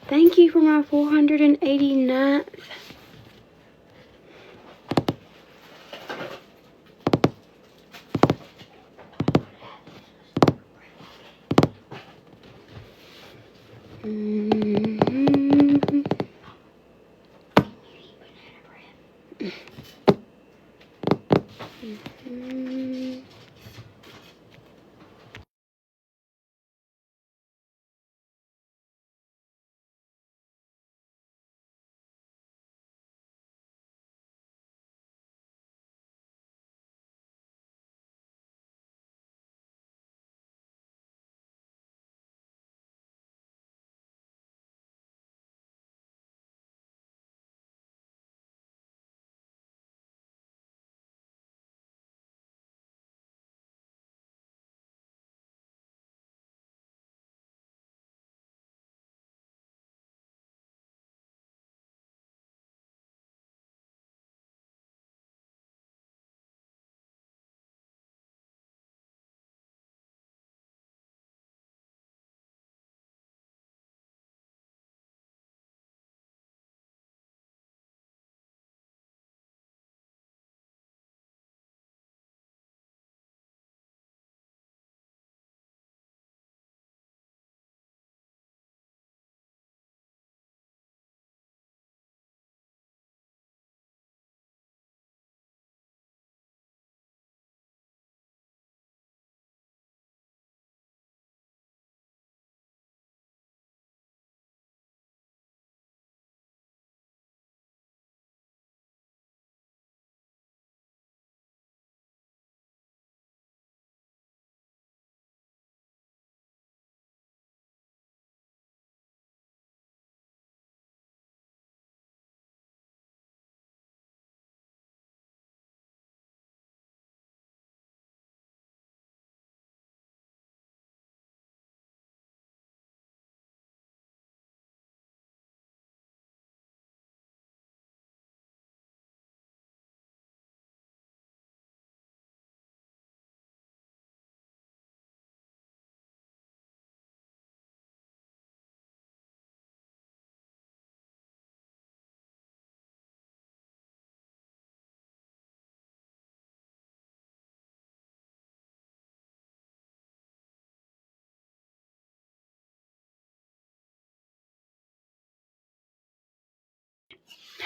Thank you for my 489th.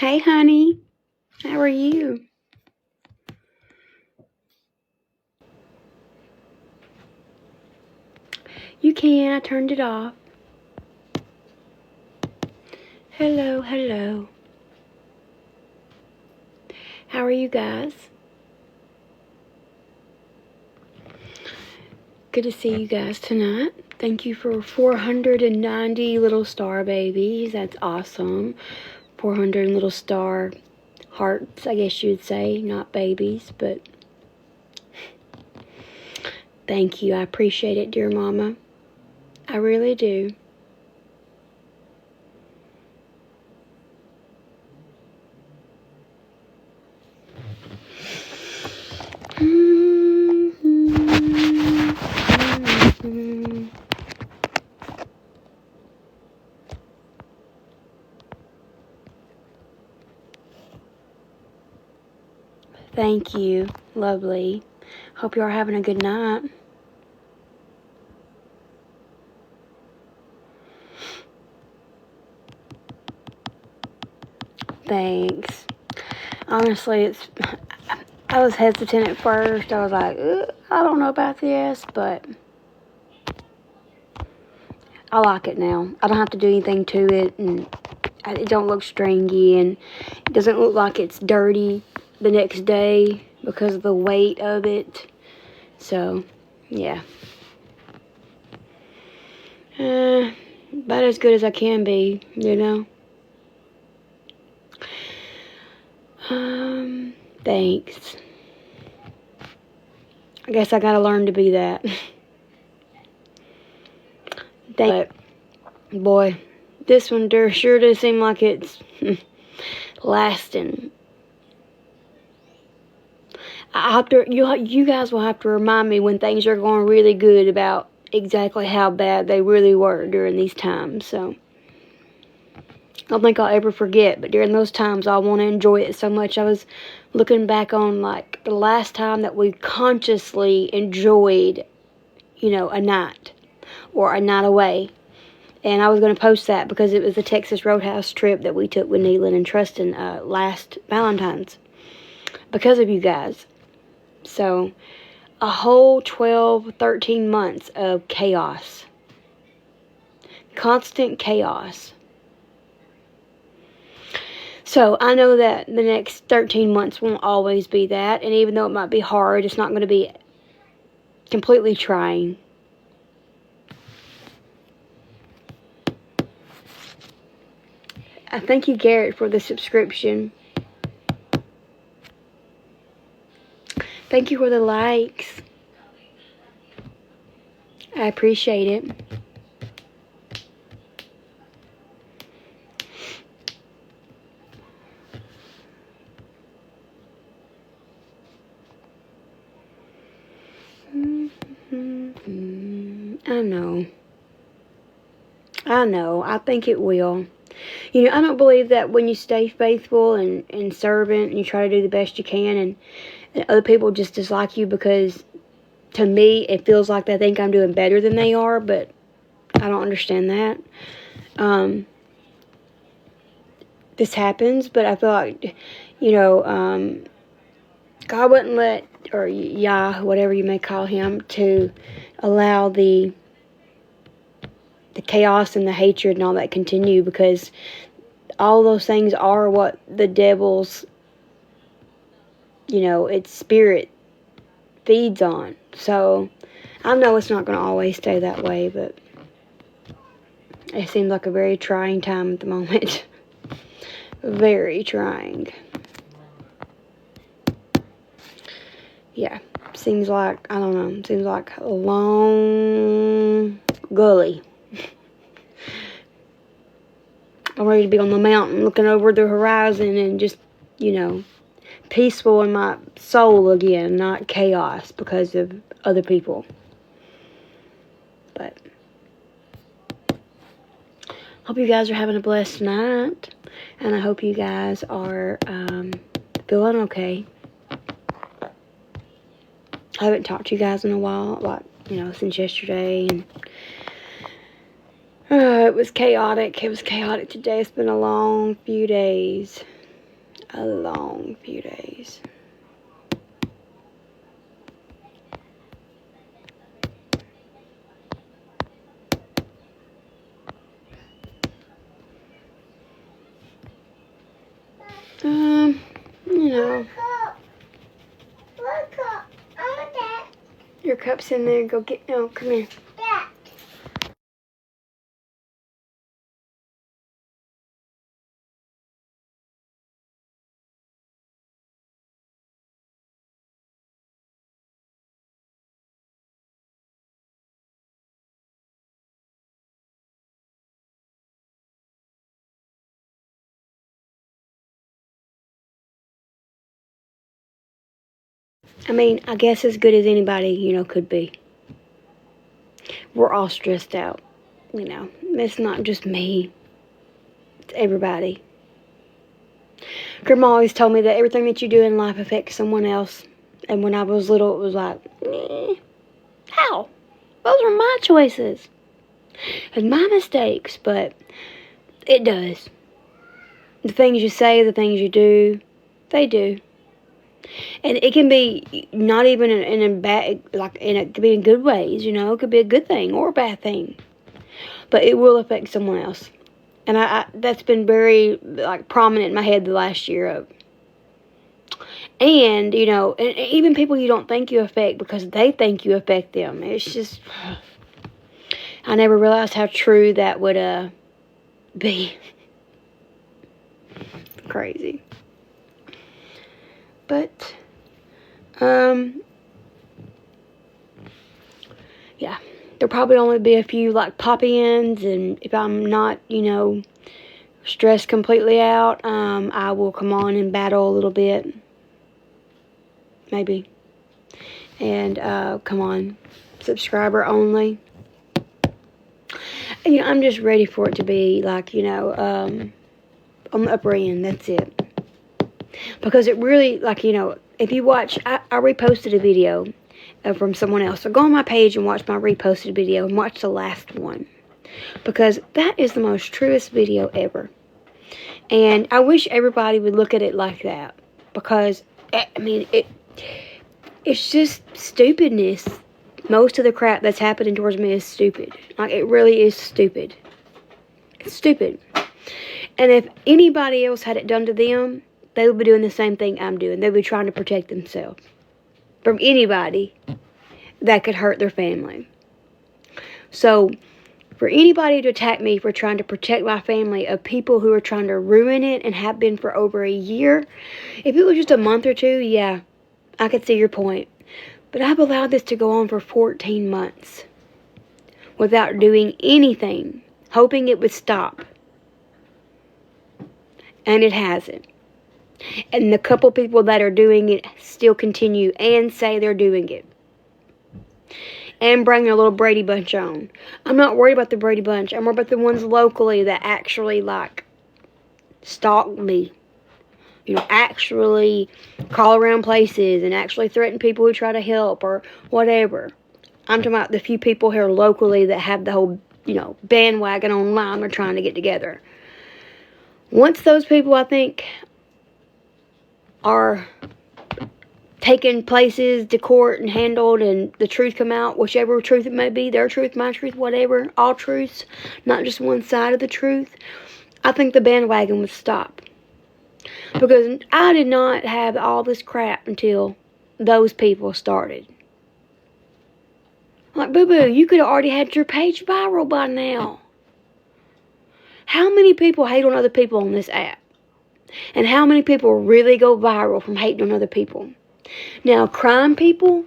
Hey, honey. How are you? You can. I turned it off. Hello, hello. How are you guys? Good to see you guys tonight. Thank you for 490 little star babies. That's awesome. 400 little star hearts, I guess you'd say. Not babies, but thank you. I appreciate it, dear mama. I really do. Thank you. Lovely. Hope you are having a good night. Thanks. Honestly, I was hesitant at first. I was like, I don't know about this, but I like it now. I don't have to do anything to it, and it don't look stringy, and it doesn't look like it's dirty the next day because of the weight of it. So, yeah. about as good as I can be, you know. Thanks. I guess I gotta learn to be that. But, boy, this one sure does seem like it's lasting. You guys will have to remind me when things are going really good about exactly how bad they really were during these times. So I don't think I'll ever forget, but during those times I want to enjoy it so much. I was looking back on like the last time that we consciously enjoyed, a night or a night away. And I was going to post that because it was the Texas Roadhouse trip that we took with Neelan and Trustin last Valentine's because of you guys. So, a whole 12, 13 months of chaos. Constant chaos. So, I know that the next 13 months won't always be that. And even though it might be hard, it's not going to be completely trying. I thank you, Garrett, for the subscription. Thank you for the likes. I appreciate it. I know. I think it will. I don't believe that when you stay faithful and servant and you try to do the best you can and other people just dislike you because, to me, it feels like they think I'm doing better than they are, but I don't understand that. This happens, but I feel like, God wouldn't let, or Yah, whatever you may call him, to allow the chaos and the hatred and all that continue, because all those things are what the devil's, its spirit feeds on. So I know it's not going to always stay that way, but it seems like a very trying time at the moment. Very trying. Yeah, seems like, I don't know, seems like a long gully. I'm ready to be on the mountain looking over the horizon and just, peaceful in my soul again, not chaos because of other people. But hope you guys are having a blessed night, and I hope you guys are feeling okay. I haven't talked to you guys in a while, like, since yesterday, and it was chaotic. It was chaotic today. It's been a long few days. A long few days. Your cup's in there. Go get, no, come here. I mean, I guess as good as anybody, could be. We're all stressed out, It's not just me. It's everybody. Grandma always told me that everything that you do in life affects someone else. And when I was little, it was like, how? Those are my choices. And my mistakes, but it does. The things you say, the things you do, they do. And it can be not even in a bad, like, it could be in good ways, it could be a good thing or a bad thing. But it will affect someone else. And I that's been very, like, prominent in my head the last year. And, and even people you don't think you affect because they think you affect them. It's just, I never realized how true that would be. Crazy. But, yeah. There'll probably only be a few, like, pop-ins, and if I'm not, stressed completely out, I will come on and battle a little bit. Maybe. And, come on. Subscriber only. I'm just ready for it to be, like, on the upper end. That's it. Because it really, like, if you watch, I reposted a video from someone else. So go on my page and watch my reposted video and watch the last one. Because that is the most truest video ever. And I wish everybody would look at it like that. Because, it's just stupidness. Most of the crap that's happening towards me is stupid. Like, it really is stupid. It's stupid. And if anybody else had it done to them, they would be doing the same thing I'm doing. They would be trying to protect themselves from anybody that could hurt their family. So, for anybody to attack me for trying to protect my family of people who are trying to ruin it and have been for over a year, if it was just a month or two, yeah, I could see your point. But I've allowed this to go on for 14 months without doing anything, hoping it would stop. And it hasn't. And the couple people that are doing it still continue and say they're doing it. And bring their little Brady Bunch on. I'm not worried about the Brady Bunch. I'm worried about the ones locally that actually, like, stalk me. Actually call around places and actually threaten people who try to help or whatever. I'm talking about the few people here locally that have the whole, bandwagon online they're trying to get together. Once those people, I think, are taken places to court and handled and the truth come out, whichever truth it may be, their truth, my truth, whatever, all truths, not just one side of the truth, I think the bandwagon would stop. Because I did not have all this crap until those people started. Like, boo-boo, you could have already had your page viral by now. How many people hate on other people on this app? And how many people really go viral from hating on other people? Now, crime people,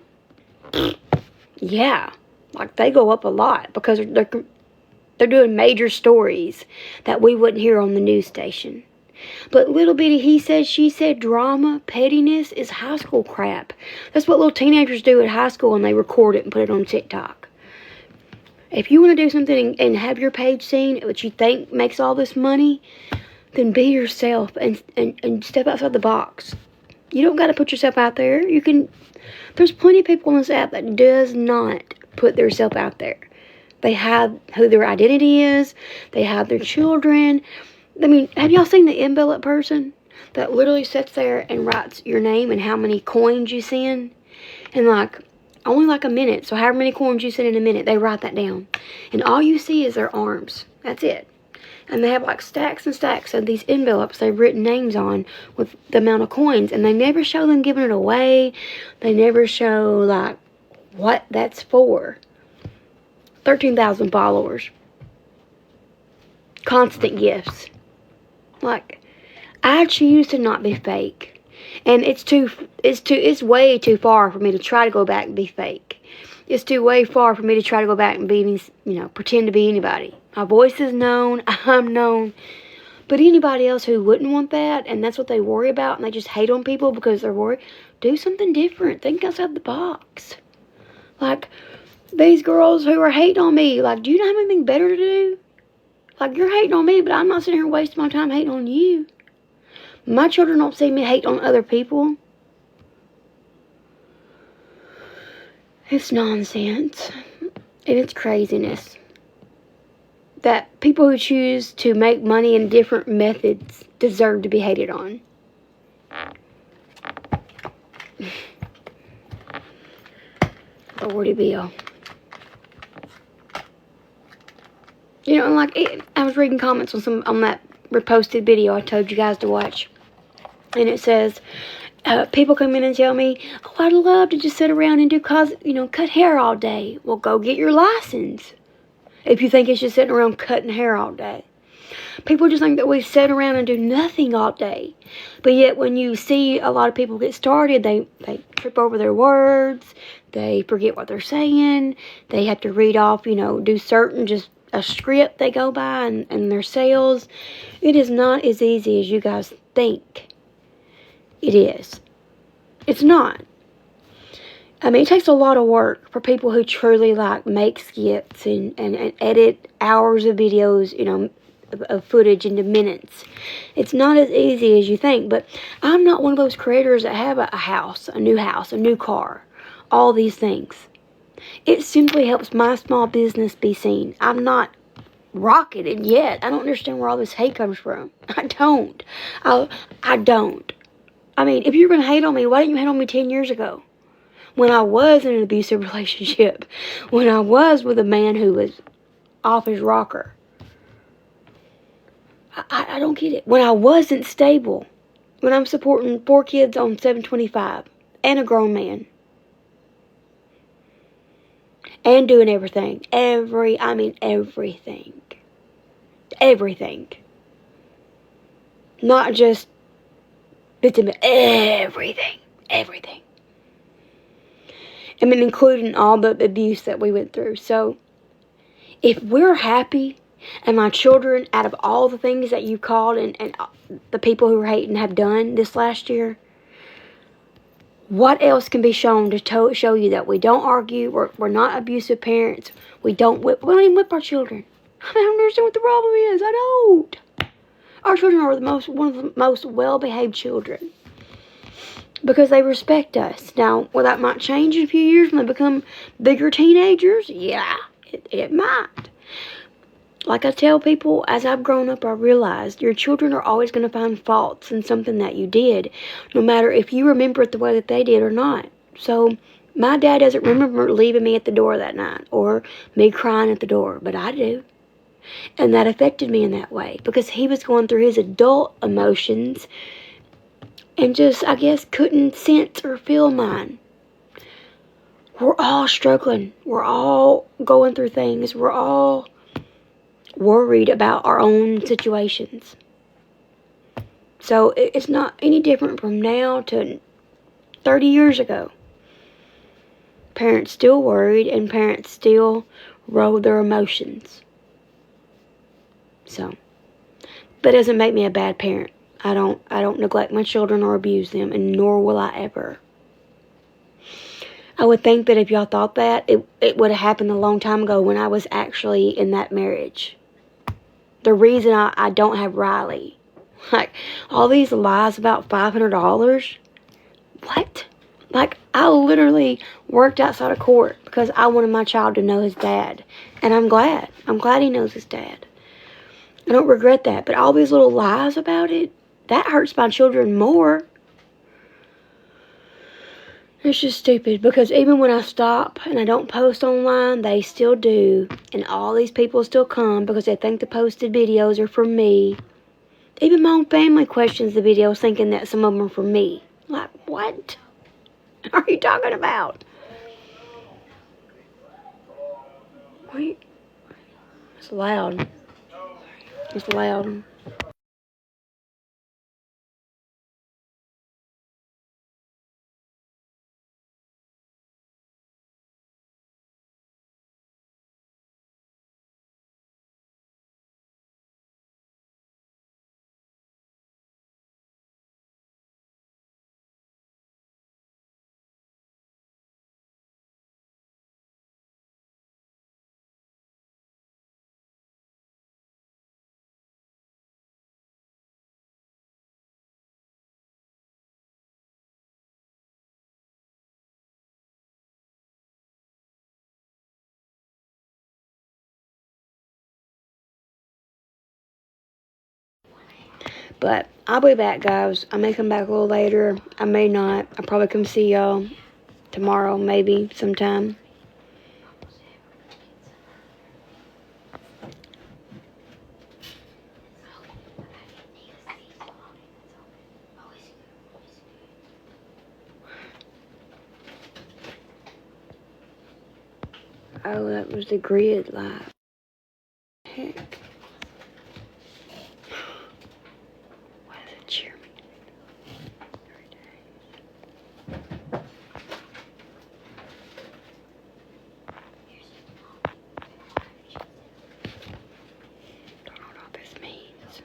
yeah, like they go up a lot because they're doing major stories that we wouldn't hear on the news station. But little bitty he said, she said drama, pettiness is high school crap. That's what little teenagers do at high school and they record it and put it on TikTok. If you want to do something and have your page seen, which you think makes all this money, then be yourself and step outside the box. You don't got to put yourself out there. There's plenty of people on this app that does not put themselves out there. They hide who their identity is. They hide their children. I mean, have y'all seen the envelope person that literally sits there and writes your name and how many coins you send? And only a minute. So however many coins you send in a minute, they write that down. And all you see is their arms. That's it. And they have stacks and stacks of these envelopes they've written names on with the amount of coins. And they never show them giving it away. They never show, what that's for. 13,000 followers. Constant gifts. I choose to not be fake. And it's way too far for me to try to go back and be fake. It's way far for me to try to go back and be, pretend to be anybody. My voice is known. I'm known. But anybody else who wouldn't want that, and that's what they worry about, and they just hate on people because they're worried, do something different. Think outside the box. These girls who are hating on me, do you not have anything better to do? You're hating on me, but I'm not sitting here wasting my time hating on you. My children don't see me hate on other people. It's nonsense. And it's craziness. That people who choose to make money in different methods deserve to be hated on. Lordy Bill. I was reading comments on that reposted video I told you guys to watch. And it says, people come in and tell me, oh, I'd love to just sit around and cut hair all day. Well, go get your license. if you think it's just sitting around cutting hair all day. People just think that we sit around and do nothing all day. But yet when you see a lot of people get started, they trip over their words. They forget what they're saying. They have to read off, do certain, just a script they go by in their sales. It is not as easy as you guys think it is. It's not. I mean, it takes a lot of work for people who truly make skits and edit hours of videos, of footage into minutes. It's not as easy as you think, but I'm not one of those creators that have a house, a new car, all these things. It simply helps my small business be seen. I'm not rocketed yet. I don't understand where all this hate comes from. I don't. I don't. I mean, if you're going to hate on me, why didn't you hate on me 10 years ago? When I was in an abusive relationship. When I was with a man who was off his rocker. I don't get it. When I wasn't stable. When I'm supporting 4 kids on $725. And a grown man. And doing everything. Everything. Everything. Not just bits and bits. Everything. Everything. I mean, including all the abuse that we went through. So, if we're happy, and my children, out of all the things that you called and the people who are hating have done this last year, what else can be shown to show you that we don't argue, we're not abusive parents, we don't even whip our children? I don't understand what the problem is. I don't. Our children are one of the most well-behaved children. Because they respect us. Now, well, that might change in a few years when they become bigger teenagers. Yeah, it might. Like I tell people, as I've grown up, I realized your children are always going to find faults in something that you did, no matter if you remember it the way that they did or not. So, my dad doesn't remember leaving me at the door that night or me crying at the door, but I do. And that affected me in that way because he was going through his adult emotions and just, I guess, couldn't sense or feel mine. We're all struggling. We're all going through things. We're all worried about our own situations. So it's not any different from now to 30 years ago. Parents still worried and parents still roll their emotions. So, that doesn't make me a bad parent. I don't neglect my children or abuse them, and nor will I ever. I would think that if y'all thought that, it would have happened a long time ago when I was actually in that marriage. The reason I don't have Riley. Like, all these lies about $500. What? Like, I literally worked outside of court because I wanted my child to know his dad. And I'm glad. I'm glad he knows his dad. I don't regret that. But all these little lies about it, that hurts my children more. It's just stupid because even when I stop and I don't post online, they still do. And all these people still come because they think the posted videos are for me. Even my own family questions the videos thinking that some of them are for me. Like, what are you talking about? Wait. It's loud. It's loud. But I'll be back, guys. I may come back a little later. I may not. I'll probably come see y'all tomorrow, maybe, sometime. Oh, that was the grid light. heck? What is a cheer meeting? Don't know what this means.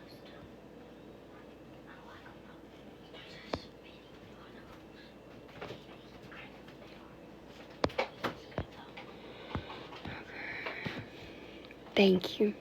Thank you.